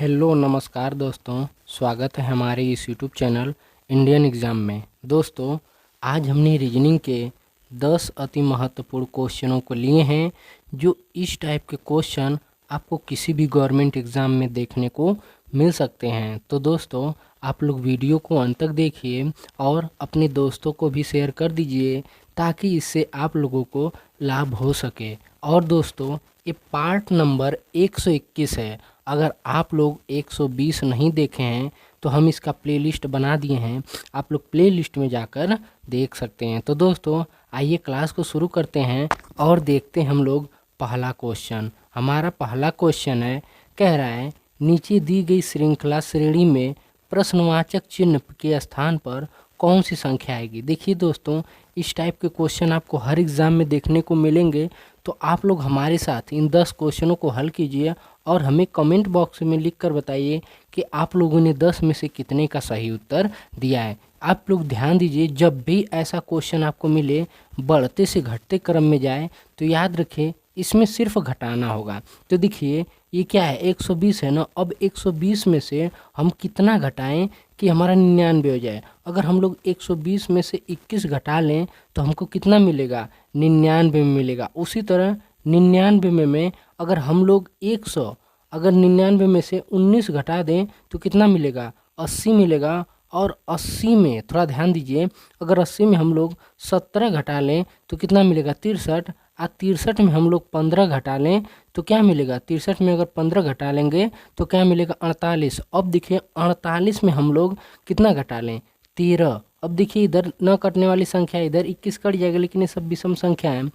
Hello नमस्कार दोस्तों, स्वागत है हमारे इस यूट्यूब चैनल इंडियन एग्ज़ाम में। दोस्तों, आज हमने रीजनिंग के 10 अति महत्वपूर्ण क्वेश्चनों को लिए हैं, जो इस टाइप के क्वेश्चन आपको किसी भी गवर्नमेंट एग्ज़ाम में देखने को मिल सकते हैं। तो दोस्तों, आप लोग वीडियो को अंत तक देखिए और अपने दोस्तों को भी शेयर कर दीजिए, ताकि इससे आप लोगों को लाभ हो सके। और दोस्तों, ये पार्ट नंबर 121 है। अगर आप लोग 120 नहीं देखे हैं तो हम इसका प्लेलिस्ट बना दिए हैं, आप लोग प्लेलिस्ट में जाकर देख सकते हैं। तो दोस्तों, आइए क्लास को शुरू करते हैं और देखते हैं हम लोग पहला क्वेश्चन। हमारा पहला क्वेश्चन है, कह रहा है नीचे दी गई श्रृंखला श्रेणी में प्रश्नवाचक चिन्ह के स्थान पर कौन सी संख्या आएगी। देखिए दोस्तों, इस टाइप के क्वेश्चन आपको हर एग्ज़ाम में देखने को मिलेंगे, तो आप लोग हमारे साथ इन 10 क्वेश्चनों को हल कीजिए और हमें कमेंट बॉक्स में लिख कर बताइए कि आप लोगों ने 10 में से कितने का सही उत्तर दिया है। आप लोग ध्यान दीजिए, जब भी ऐसा क्वेश्चन आपको मिले बढ़ते से घटते क्रम में जाए तो याद रखें इसमें सिर्फ घटाना होगा। तो देखिए ये क्या है, 120 है ना। अब 120 में से हम कितना घटाएं कि हमारा 99 हो जाए। अगर हम लोग 120 में से 21 घटा लें तो हमको कितना मिलेगा, 99 में मिलेगा। उसी तरह 99 में अगर हम लोग 100, अगर 99 में से 19 घटा दें तो कितना मिलेगा, 80 मिलेगा। और 80 में थोड़ा ध्यान दीजिए, अगर 80 में हम लोग 17 घटा लें तो कितना मिलेगा, 63। और 63 में हम लोग 15 घटा लें तो क्या मिलेगा, 63 में अगर 15 घटा लेंगे तो क्या मिलेगा, 48। अब देखिए 48 में हम लोग कितना घटा लें, 13। अब देखिए इधर न कटने वाली संख्या, इधर 21 कट जाएगा, लेकिन ये सब विषम संख्या है।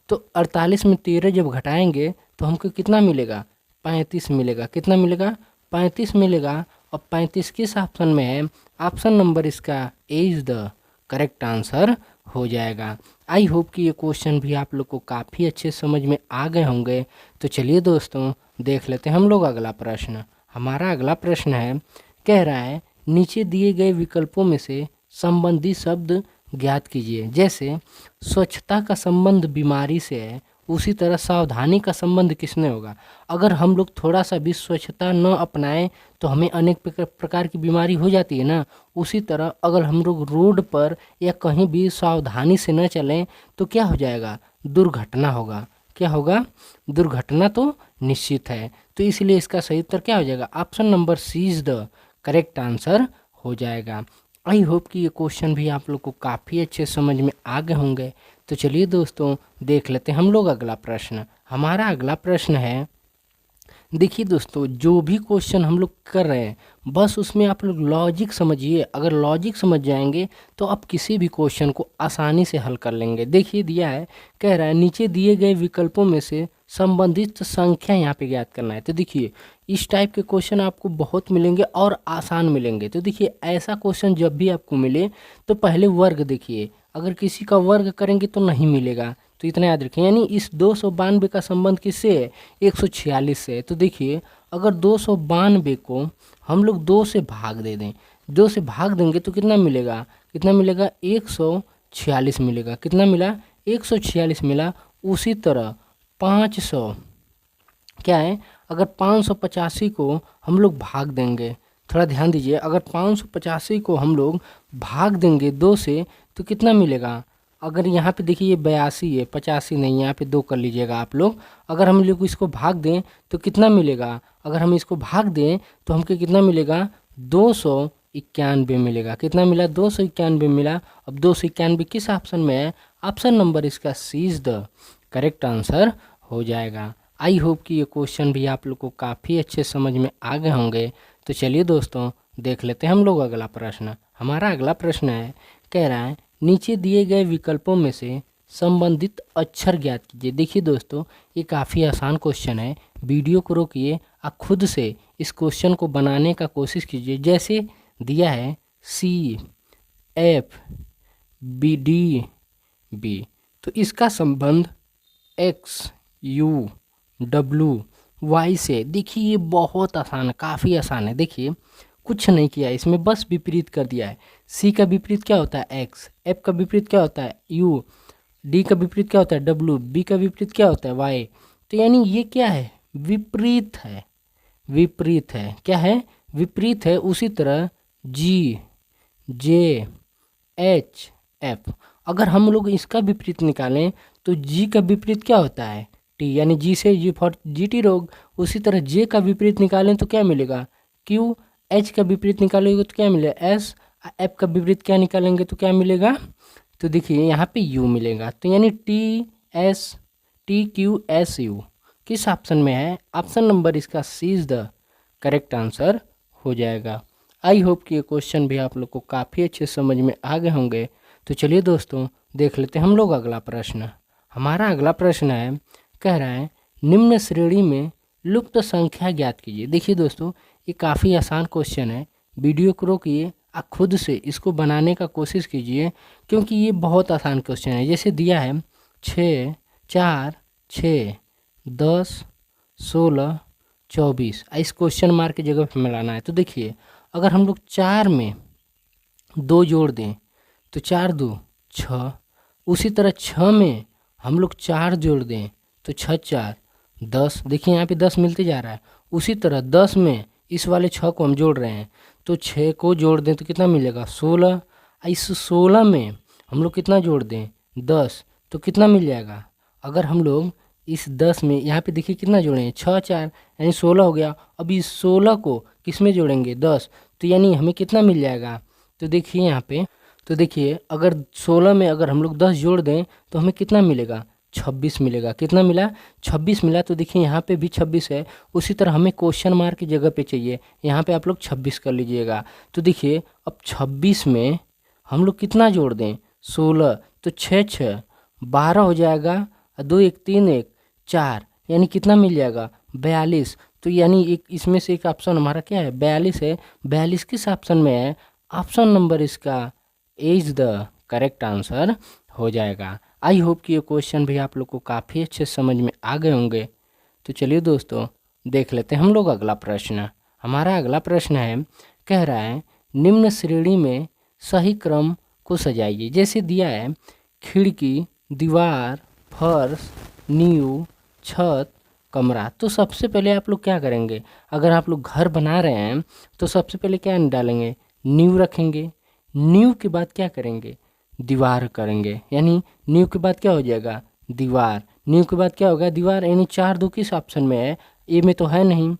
तो 48 में 13 जब घटाएंगे तो हमको कितना मिलेगा, 35 मिलेगा। कितना मिलेगा, 35 मिलेगा। और 35 किस ऑप्शन में है, ऑप्शन नंबर इसका A is the correct answer हो जाएगा। आई होप कि ये क्वेश्चन भी आप लोग को काफ़ी अच्छे समझ में आ गए होंगे। तो चलिए दोस्तों, देख लेते हैं हम लोग अगला प्रश्न। हमारा अगला प्रश्न है, कह रहा है नीचे दिए गए विकल्पों में से संबंधित शब्द ज्ञात कीजिए। जैसे स्वच्छता का संबंध बीमारी से है, उसी तरह सावधानी का संबंध किसने होगा। अगर हम लोग थोड़ा सा भी स्वच्छता न अपनाएं तो हमें अनेक प्रकार की बीमारी हो जाती है ना। उसी तरह अगर हम लोग रोड पर या कहीं भी सावधानी से न चलें तो क्या हो जाएगा, दुर्घटना होगा। क्या होगा, दुर्घटना तो निश्चित है। तो इसलिए इसका सही उत्तर क्या हो जाएगा, option number C is the correct answer हो जाएगा। आई होप कि ये क्वेश्चन भी आप लोग को काफ़ी अच्छे समझ में आ गए होंगे। तो चलिए दोस्तों, देख लेते हैं हम लोग अगला प्रश्न। हमारा अगला प्रश्न है, देखिए दोस्तों, जो भी क्वेश्चन हम लोग कर रहे हैं बस उसमें आप लोग लॉजिक समझिए। अगर लॉजिक समझ जाएंगे तो आप किसी भी क्वेश्चन को आसानी से हल कर लेंगे। देखिए दिया है, कह रहा है नीचे दिए गए विकल्पों में से संबंधित संख्या यहाँ पे ज्ञात करना है। तो देखिए इस टाइप के क्वेश्चन आपको बहुत मिलेंगे और आसान मिलेंगे। तो देखिए ऐसा क्वेश्चन जब भी आपको मिले तो पहले वर्ग देखिए, अगर किसी का वर्ग करेंगे तो नहीं मिलेगा। तो इतना याद रखें, यानी इस 292 का संबंध किससे है, 146 से है। तो देखिए अगर 292 को हम लोग 2 से भाग दे दें, 2 से भाग देंगे तो कितना मिलेगा, कितना मिलेगा, 146 मिलेगा। कितना मिला, 146 मिला। उसी तरह 500 क्या है, अगर 585 को हम लोग भाग देंगे, थोड़ा ध्यान दीजिए, अगर 585 को हम लोग भाग देंगे 2 से तो कितना मिलेगा। अगर यहाँ पे देखिए ये 82 है, 85 नहीं, यहाँ पे 2 कर लीजिएगा आप लोग। अगर हम लोग इसको भाग दें तो कितना मिलेगा, अगर हम इसको भाग दें तो हमको कितना मिलेगा, 291 मिलेगा। कितना मिला, 291 मिला। अब 291 किस ऑप्शन में है, ऑप्शन नंबर इसका सी इज़ द करेक्ट आंसर हो जाएगा। आई होप कि ये क्वेश्चन भी आप लोग को काफ़ी अच्छे समझ में आ गए होंगे। तो चलिए दोस्तों, देख लेते हैं हम लोग अगला प्रश्न। हमारा अगला प्रश्न है, कह रहा है नीचे दिए गए विकल्पों में से संबंधित अक्षर ज्ञात कीजिए। देखिए दोस्तों, ये काफ़ी आसान क्वेश्चन है। वीडियो को रोकिए और खुद से इस क्वेश्चन को बनाने का कोशिश कीजिए। जैसे दिया है CFBDB, तो इसका संबंध XUWY से। देखिए ये बहुत आसान है, काफ़ी आसान है। देखिए कुछ नहीं किया इसमें, बस विपरीत कर दिया है। सी का विपरीत क्या होता है, एक्स। एफ का विपरीत क्या होता है, यू। डी का विपरीत क्या होता है, डब्लू। बी का विपरीत क्या होता है, वाई। तो यानी ये क्या है, विपरीत है। विपरीत है। क्या है? विपरीत है। उसी तरह जी, जे, एच, एफ, अगर हम लोग इसका विपरीत निकालें तो जी का विपरीत क्या होता है? टी, यानी जी से जी फॉर जीटी रोग। उसी तरह जे का विपरीत निकालें तो क्या मिलेगा? क्यू। एच का विपरीत निकालेंगे तो क्या मिलेगा? एस। एफ का विपरीत क्या निकालेंगे तो क्या मिलेगा? तो देखिए यहाँ पे यू मिलेगा। तो यानी टी क्यू एस यू किस ऑप्शन में है? ऑप्शन नंबर इसका सी इज द करेक्ट आंसर हो जाएगा। आई होप कि ये क्वेश्चन भी आप लोग को काफ़ी अच्छे समझ में आ गए होंगे। तो चलिए दोस्तों देख लेते हैं हम लोग अगला प्रश्न। हमारा अगला प्रश्न है, कह रहा है निम्न श्रेणी में लुप्त संख्या ज्ञात कीजिए। देखिए दोस्तों ये काफ़ी आसान क्वेश्चन है। वीडियो को रोकिए, आप खुद से इसको बनाने का कोशिश कीजिए क्योंकि ये बहुत आसान क्वेश्चन है। जैसे दिया है 6, 4, 6, 10, 16, 24, इस क्वेश्चन मार्क की जगह पे मिलाना है। तो देखिए अगर हम लोग 4 में 2 जोड़ दें तो 4 2 6। उसी तरह 6 में हम लोग 4 जोड़ दें तो 6 4 10। देखिए यहाँ पे 10 मिलते जा रहा है। उसी तरह 10 में इस वाले 6 को हम जोड़ रहे हैं तो 6 को जोड़ दें तो कितना मिलेगा? 16। इस 16 में हम लोग कितना जोड़ दें? 10, तो कितना मिल जाएगा? अगर हम लोग इस 10 में यहाँ पे देखिए कितना जोड़े हैं? 6 4 यानी 16 हो गया। अब इस 16 को किस में जोड़ेंगे? 10, तो यानी हमें कितना मिल जाएगा? तो देखिए यहाँ पे, तो देखिए अगर 16 में अगर हम लोग 10 जोड़ दें तो हमें कितना मिलेगा? 26 मिलेगा। कितना मिला? 26 मिला। तो देखिए यहाँ पे भी 26 है। उसी तरह हमें क्वेश्चन मार्क की जगह पे चाहिए, यहाँ पे आप लोग 26 कर लीजिएगा। तो देखिए अब 26 में हम लोग कितना जोड़ दें? 16, तो 6 6 12 हो जाएगा। 2 1 3 1 4, यानी कितना मिल जाएगा? 42। तो यानी एक इसमें से एक ऑप्शन हमारा क्या है? 42 है। 42 किस ऑप्शन में है? ऑप्शन नंबर इसका इज द करेक्ट आंसर हो जाएगा। आई होप कि ये क्वेश्चन भी आप लोग को काफ़ी अच्छे समझ में आ गए होंगे। तो चलिए दोस्तों देख लेते हैं हम लोग अगला प्रश्न। हमारा अगला प्रश्न है, कह रहा है निम्न श्रेणी में सही क्रम को सजाइए। जैसे दिया है खिड़की, दीवार, फर्श, नींव, छत, कमरा। तो सबसे पहले आप लोग क्या करेंगे? अगर आप लोग घर बना रहे हैं तो सबसे पहले क्या डालेंगे? नींव रखेंगे। नींव के बाद क्या करेंगे? दीवार करेंगे। यानी नींव के बाद क्या हो जाएगा? दीवार। नींव के बाद क्या होगा? दीवार। यानी 4 2 किस ऑप्शन में है? ए में तो है नहीं,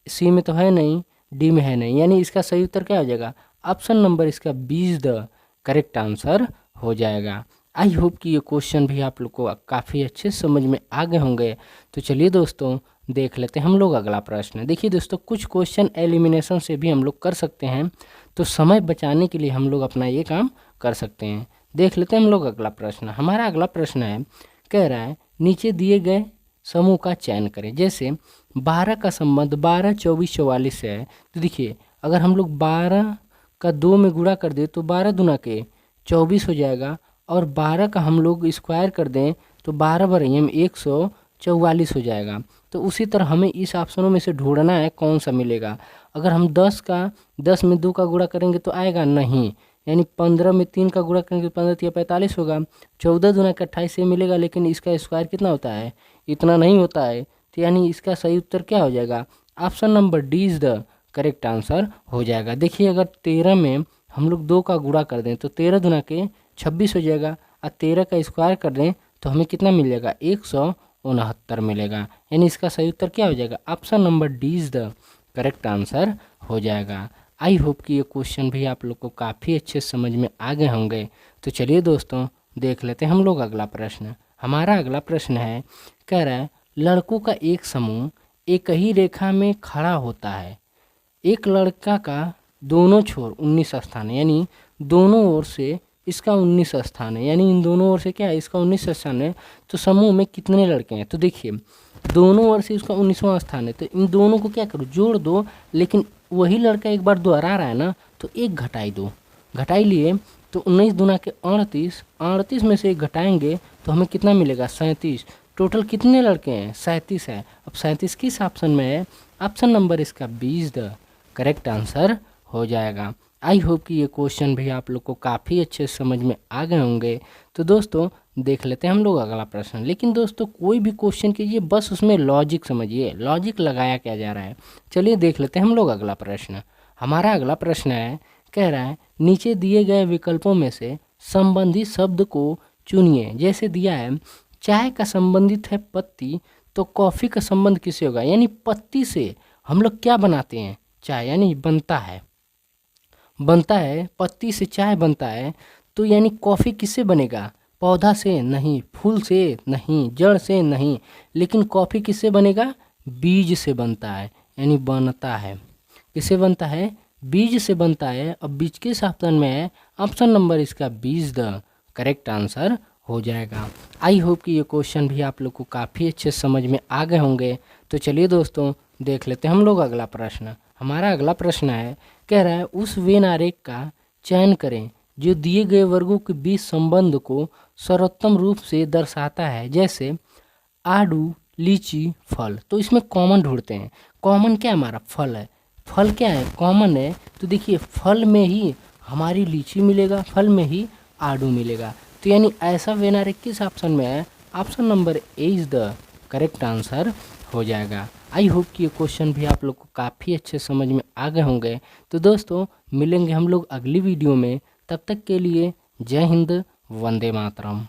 सी में तो है नहीं, डी में है नहीं, यानी इसका सही उत्तर क्या हो जाएगा? ऑप्शन नंबर इसका B is the correct answer हो जाएगा। आई होप कि ये क्वेश्चन भी आप लोग को काफ़ी अच्छे समझ में आ गए होंगे। तो चलिए दोस्तों देख लेते हैं हम लोग अगला प्रश्न। देखिए दोस्तों कुछ क्वेश्चन एलिमिनेशन से भी हम लोग कर सकते हैं, तो समय बचाने के लिए हम लोग अपना ये काम कर सकते हैं। देख लेते हैं हम लोग अगला प्रश्न। हमारा अगला प्रश्न है, कह रहा है नीचे दिए गए समूह का चयन करें। जैसे 12 का संबंध 12 24 44 से है। तो देखिए अगर हम लोग 12 का 2 में गुणा कर दें तो 12 दूना के 24 हो जाएगा, और 12 का हम लोग स्क्वायर कर दें तो 12 बरहिए में 144 हो जाएगा। तो उसी तरह हमें इस ऑप्शनों में से ढूंढना है कौन सा मिलेगा। अगर हम 10 में 2 का गुणा करेंगे तो आएगा नहीं, यानी 15 में 3 का गुणा करेंगे तो 15 या 45 होगा। 14 दूना का 28 ये मिलेगा, लेकिन इसका स्क्वायर कितना होता है? इतना नहीं होता है। तो यानी इसका सही उत्तर क्या हो जाएगा? Option number D is the correct answer हो जाएगा। देखिए अगर 13 में हम लोग 2 का गुणा कर दें तो 13 दूना के 26 हो जाएगा, और 13 का स्क्वायर कर दें तो हमें कितना मिल जाएगा? 169 मिलेगा। यानी इसका सही उत्तर क्या हो जाएगा? Option number D is the correct answer हो जाएगा। आई होप कि ये क्वेश्चन भी आप लोग को काफ़ी अच्छे समझ में आ गए होंगे। तो चलिए दोस्तों देख लेते हैं हम लोग अगला प्रश्न। हमारा अगला प्रश्न है, कह रहा है लड़कों का एक समूह एक ही रेखा में खड़ा होता है। एक लड़का का दोनों छोर 19 स्थान है, यानी दोनों ओर से इसका 19 स्थान है, यानी इन दोनों ओर से क्या है? इसका 19 स्थान है। तो समूह में कितने लड़के हैं? तो देखिए दोनों ओर से इसका 19वां स्थान है, तो इन दोनों को क्या करो? जोड़ दो। लेकिन वही लड़का एक बार दोहरा रहा है ना, तो एक घटाई दो। घटाई लिए तो 19 दूना के 38, 38 में से एक घटाएंगे तो हमें कितना मिलेगा? 37। टोटल कितने लड़के हैं? 37 है। अब 37 किस ऑप्शन में है? ऑप्शन नंबर इसका B is the correct answer हो जाएगा। आई होप कि ये क्वेश्चन भी आप लोग को काफ़ी अच्छे समझ में आ गए होंगे। तो दोस्तों देख लेते हैं हम लोग अगला प्रश्न। लेकिन दोस्तों कोई भी क्वेश्चन कीजिए बस उसमें लॉजिक समझिए, लॉजिक लगाया क्या जा रहा है। चलिए देख लेते हैं हम लोग अगला प्रश्न। हमारा अगला प्रश्न है, कह रहा है नीचे दिए गए विकल्पों में से संबंधित शब्द को चुनिए। जैसे दिया है चाय का संबंधित है पत्ती, तो कॉफ़ी का संबंध किससे होगा, यानी पत्ती से हम लोग क्या बनाते हैं, चाय, यानी बनता है पत्ती से चाय बनता है। तो यानी कॉफ़ी किससे बनेगा, पौधा से नहीं, फूल से नहीं, जड़ से नहीं, लेकिन कॉफ़ी किससे बनेगा, बीज से बनता है, यानी बनता है। किससे बनता है, बीज से बनता है। अब बीज किस ऑप्शन में है, ऑप्शन नंबर इसका बीज द करेक्ट आंसर हो जाएगा। आई होप कि ये क्वेश्चन भी आप लोग को काफ़ी अच्छे समझ में आ गए होंगे। तो चलिए दोस्तों देख लेते हैं हम लोग अगला प्रश्न। हमारा अगला प्रश्न है, कह रहा है उस वेन आरेख का चयन करें जो दिए गए वर्गों के बीच संबंध को सर्वोत्तम रूप से दर्शाता है। जैसे आड़ू, लीची, फल। तो इसमें कॉमन ढूंढते हैं। कॉमन क्या है, हमारा फल है। फल क्या है, कॉमन है। तो देखिए फल में ही हमारी लीची मिलेगा, फल में ही आड़ू मिलेगा। तो यानी ऐसा वेन आरेख किस ऑप्शन में है, option number A is the correct answer हो जाएगा। आई होप कि ये क्वेश्चन भी आप लोग को काफ़ी अच्छे समझ में आ गए होंगे। तो दोस्तों मिलेंगे हम लोग अगली वीडियो में, तब तक के लिए जय हिंद, वंदे मातरम।